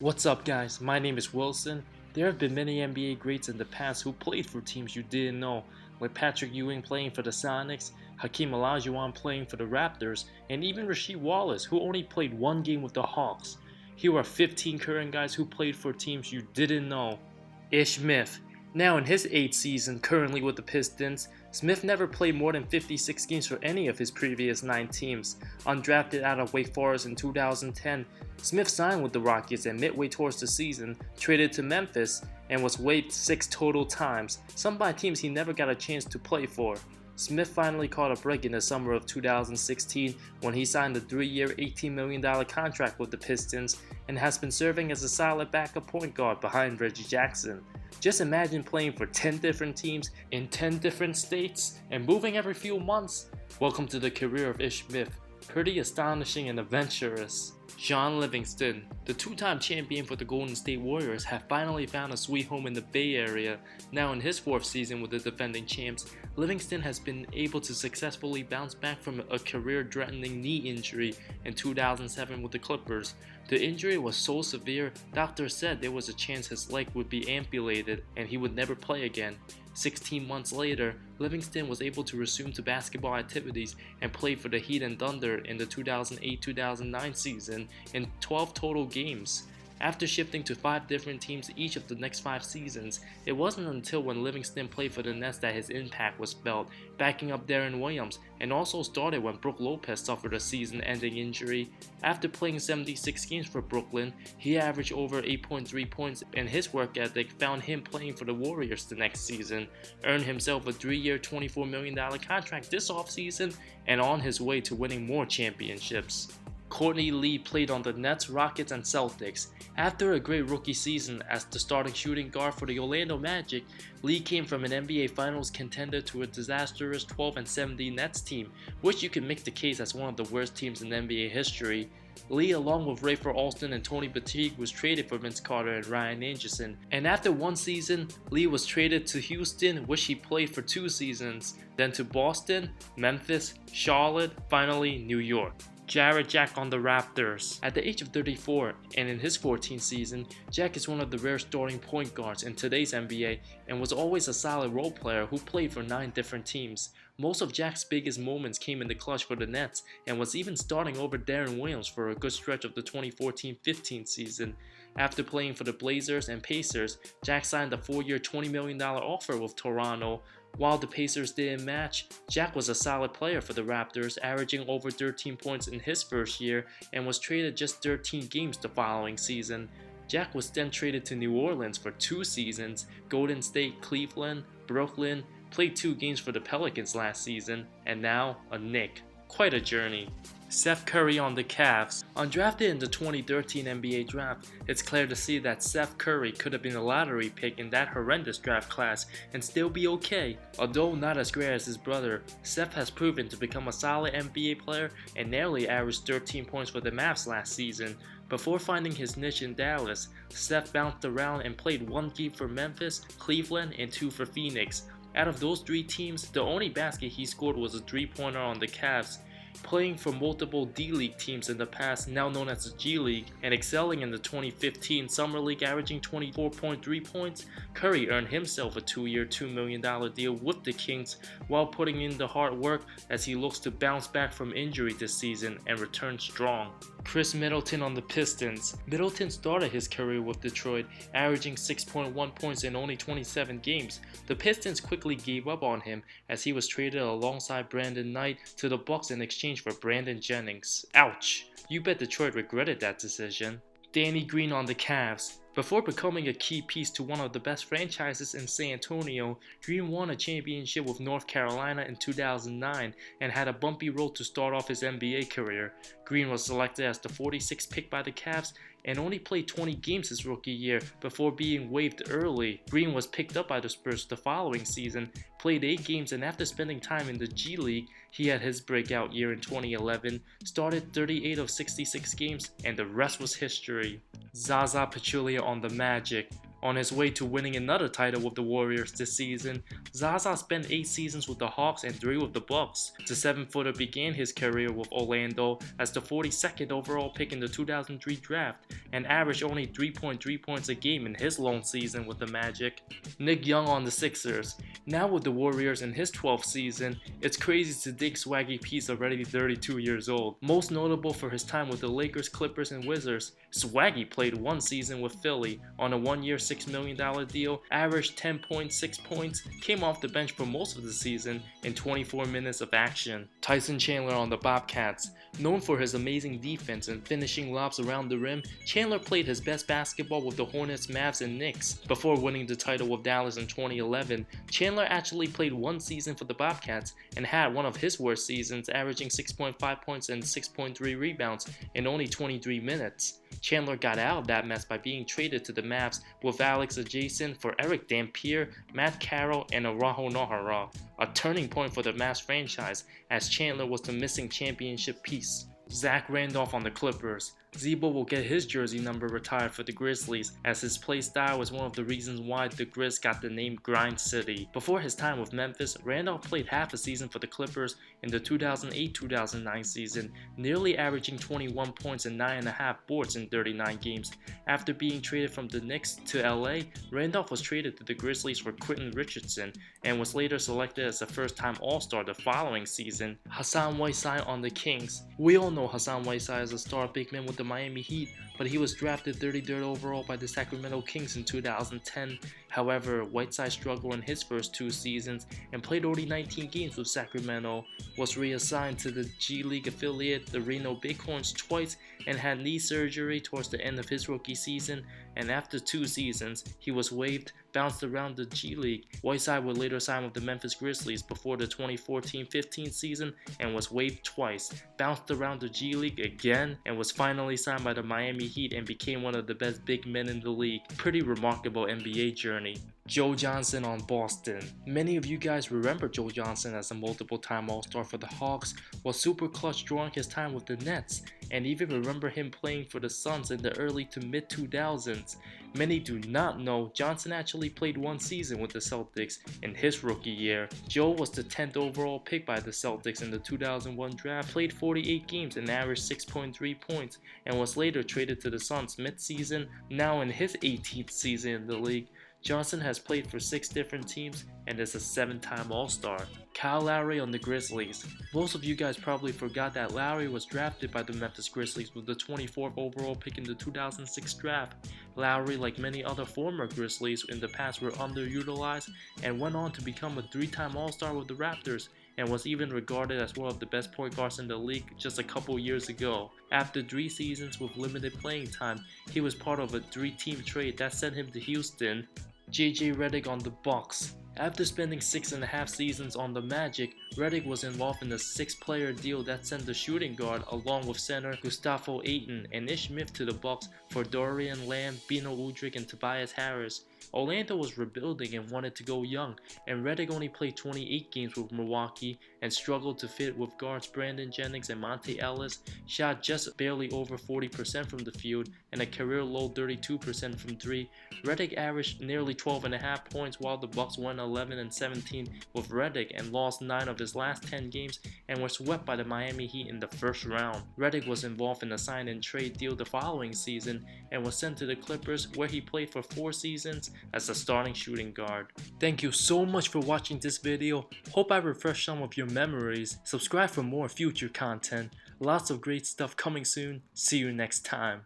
What's up, guys? My name is Wilson. There have been many NBA greats in the past who played for teams you didn't know, like Patrick Ewing playing for the Sonics, Hakeem Olajuwon playing for the Raptors, and even Rasheed Wallace, who only played one game with the Hawks. Here are 15 current guys who played for teams you didn't know. Ish Smith. Now in his 8th season currently with the Pistons, Smith never played more than 56 games for any of his previous 9 teams. Undrafted out of Wake Forest in 2010, Smith signed with the Rockets and midway towards the season, traded to Memphis, and was waived 6 total times, some by teams he never got a chance to play for. Smith finally caught a break in the summer of 2016 when he signed a 3-year $18 million contract with the Pistons and has been serving as a solid backup point guard behind Reggie Jackson. Just imagine playing for 10 different teams in 10 different states and moving every few months. Welcome to the career of Ish Smith. Pretty astonishing and adventurous. Shaun Livingston, the two-time champion for the Golden State Warriors, have finally found a sweet home in the Bay Area. Now in his 4th season with the defending champs, Livingston has been able to successfully bounce back from a career-threatening knee injury in 2007 with the Clippers. The injury was so severe, doctors said there was a chance his leg would be amputated and he would never play again. 16 months later, Livingston was able to resume to basketball activities and played for the Heat and Thunder in the 2008-2009 season in 12 total games. After shifting to 5 different teams each of the next 5 seasons, it wasn't until when Livingston played for the Nets that his impact was felt, backing up Deron Williams, and also started when Brook Lopez suffered a season-ending injury. After playing 76 games for Brooklyn, he averaged over 8.3 points, and his work ethic found him playing for the Warriors the next season, earned himself a 3-year $24 million contract this offseason, and on his way to winning more championships. Courtney Lee played on the Nets, Rockets, and Celtics. After a great rookie season as the starting shooting guard for the Orlando Magic, Lee came from an NBA Finals contender to a disastrous 12-70 Nets team, which you can make the case as one of the worst teams in NBA history. Lee, along with Rafer Alston and Tony Batigue, was traded for Vince Carter and Ryan Anderson. And after one season, Lee was traded to Houston, which he played for 2 seasons, then to Boston, Memphis, Charlotte, finally New York. Jarrett Jack on the Raptors. At the age of 34 and in his 14th season, Jack is one of the rare starting point guards in today's NBA and was always a solid role player who played for 9 different teams. Most of Jack's biggest moments came in the clutch for the Nets and was even starting over Deron Williams for a good stretch of the 2014-15 season. After playing for the Blazers and Pacers, Jack signed a 4-year $20 million offer with Toronto. While the Pacers didn't match, Jack was a solid player for the Raptors, averaging over 13 points in his first year and was traded just 13 games the following season. Jack was then traded to New Orleans for 2 seasons, Golden State, Cleveland, Brooklyn, played 2 games for the Pelicans last season, and now a Knick. Quite a journey. Seth Curry on the Cavs. Undrafted in the 2013 NBA draft, it's clear to see that Seth Curry could have been a lottery pick in that horrendous draft class and still be okay. Although not as great as his brother, Seth has proven to become a solid NBA player and nearly averaged 13 points for the Mavs last season. Before finding his niche in Dallas, Seth bounced around and played 1 game for Memphis, Cleveland, and 2 for Phoenix. Out of those 3 teams, the only basket he scored was a 3-pointer on the Cavs. Playing for multiple D-League teams in the past, now known as the G League, and excelling in the 2015 Summer League averaging 24.3 points, Curry earned himself a 2-year $2 million deal with the Kings while putting in the hard work as he looks to bounce back from injury this season and return strong. Khris Middleton on the Pistons. Middleton started his career with Detroit, averaging 6.1 points in only 27 games. The Pistons quickly gave up on him as he was traded alongside Brandon Knight to the Bucks in exchange for Brandon Jennings. Ouch! You bet Detroit regretted that decision. Danny Green on the Cavs. Before becoming a key piece to one of the best franchises in San Antonio, Green won a championship with North Carolina in 2009 and had a bumpy road to start off his NBA career. Green was selected as the 46th pick by the Cavs and only played 20 games his rookie year before being waived early. Green was picked up by the Spurs the following season, played 8 games, and after spending time in the G League, he had his breakout year in 2011, started 38 of 66 games, and the rest was history. Zaza Pachulia on the Magic. On his way to winning another title with the Warriors this season, Zaza spent 8 seasons with the Hawks and 3 with the Bucks. The 7-footer began his career with Orlando as the 42nd overall pick in the 2003 draft and averaged only 3.3 points a game in his lone season with the Magic. Nick Young on the Sixers. Now with the Warriors in his 12th season, it's crazy to think Swaggy P's already 32 years old. Most notable for his time with the Lakers, Clippers, and Wizards, Swaggy played 1 season with Philly on a 1-year $6 million deal, averaged 10.6 points, came off the bench for most of the season in 24 minutes of action. Tyson Chandler on the Bobcats. Known for his amazing defense and finishing lobs around the rim, Chandler played his best basketball with the Hornets, Mavs, and Knicks. Before winning the title with Dallas in 2011, Chandler actually played 1 season for the Bobcats and had one of his worst seasons, averaging 6.5 points and 6.3 rebounds in only 23 minutes. Chandler got out of that mess by being traded to the Mavs with Alex Adjacent for Eric Dampier, Matt Carroll, and Araujo Nohara, a turning point for the Mavs franchise as Chandler was the missing championship piece. Zach Randolph on the Clippers. Z-Bo will get his jersey number retired for the Grizzlies, as his play style was one of the reasons why the Grizz got the name Grind City. Before his time with Memphis, Randolph played half a season for the Clippers in the 2008-2009 season, nearly averaging 21 points and 9.5 boards in 39 games. After being traded from the Knicks to LA, Randolph was traded to the Grizzlies for Quentin Richardson and was later selected as a first-time All-Star the following season. Hassan Whiteside on the Kings. We all know Hassan Whiteside is a star big man with the Miami Heat, but he was drafted 33rd overall by the Sacramento Kings in 2010. However, Whiteside struggled in his first 2 seasons and played only 19 games with Sacramento, was reassigned to the G League affiliate, the Reno Bighorns, twice and had knee surgery towards the end of his rookie season, and after 2 seasons, he was waived, bounced around the G League. Whiteside would later sign with the Memphis Grizzlies before the 2014-15 season and was waived twice, bounced around the G League again, and was finally signed by the Miami Heat and became one of the best big men in the league. Pretty remarkable NBA journey. Joe Johnson on Boston. Many of you guys remember Joe Johnson as a multiple-time All-Star for the Hawks, was super clutch during his time with the Nets, and even remember him playing for the Suns in the early to mid-2000s. Many do not know Johnson actually played 1 season with the Celtics in his rookie year. Joe was the 10th overall pick by the Celtics in the 2001 draft, played 48 games and averaged 6.3 points, and was later traded to the Suns mid-season. Now in his 18th season in the league, Johnson has played for 6 different teams and is a 7-time All-Star. Kyle Lowry on the Grizzlies. Most of you guys probably forgot that Lowry was drafted by the Memphis Grizzlies with the 24th overall pick in the 2006 draft. Lowry, like many other former Grizzlies in the past, were underutilized and went on to become a 3-time All-Star with the Raptors, and was even regarded as one of the best point guards in the league just a couple years ago. After 3 seasons with limited playing time, he was part of a 3-team trade that sent him to Houston. JJ Redick on the Bucks. After spending 6.5 seasons on the Magic, Redick was involved in a 6-player deal that sent the shooting guard along with center Gustavo Ayton and Ish Smith to the Bucks for Dorian Lamb, Bino Udrih, and Tobias Harris. Orlando was rebuilding and wanted to go young, and Redick only played 28 games with Milwaukee and struggled to fit with guards Brandon Jennings and Monte Ellis, shot just barely over 40% from the field and a career low 32% from 3. Redick averaged nearly 12.5 points while the Bucks won 11-17 with Redick and lost 9 of his last 10 games and were swept by the Miami Heat in the first round. Redick was involved in a sign and trade deal the following season and was sent to the Clippers, where he played for 4 seasons as a starting shooting guard. Thank you so much for watching this video. Hope I refreshed some of your memories. Subscribe for more future content. Lots of great stuff coming soon. See you next time.